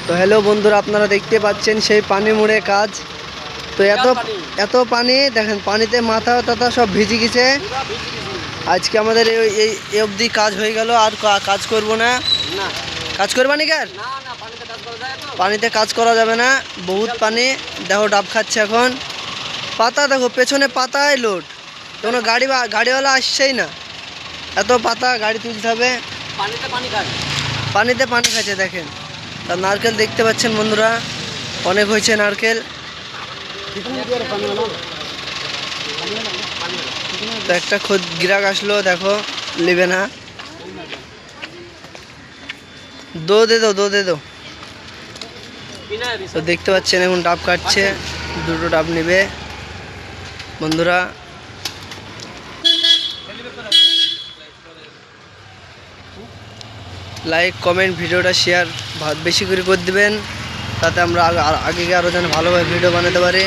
তো হ্যালো বন্ধুরা, আপনারা দেখতে পাচ্ছেন সেই পানি মুড়ে কাজ। তো এত পানি দেখেন, পানিতে মাথা টাথা সব ভিজে গেছে। আজকে আমাদের এই অবধি কাজ হয়ে গেল, আর কাজ করব না। কাজ করবা নি কার? পানিতে কাজ করা যাবে না, বহুত পানি। দেখো ডাব খাচ্ছে এখন। পাতা দেখো, পেছনে পাতায় লোড, কোনো গাড়িওয়ালা আসছেই না, এত পাতা গাড়ি তুলতে হবে। পানিতে পানি খাচ্ছে দেখেন। আর নারকেল দেখতে পাচ্ছেন বন্ধুরা, অনেক হয়েছে নারকেল। তো একটা গ্রাহক আসলো, দেখো নেবে না। দো দে দো। তো দেখতে পাচ্ছেন এখন ডাব কাটছে, দুটো ডাব নেবে বন্ধুরা। লাইক কমেন্ট ভিডিওটা শেয়ার বেশি করে দিবেন, তাতে আমরা আগে আরও যেন ভালোভাবে ভিডিও বানাতে পারি।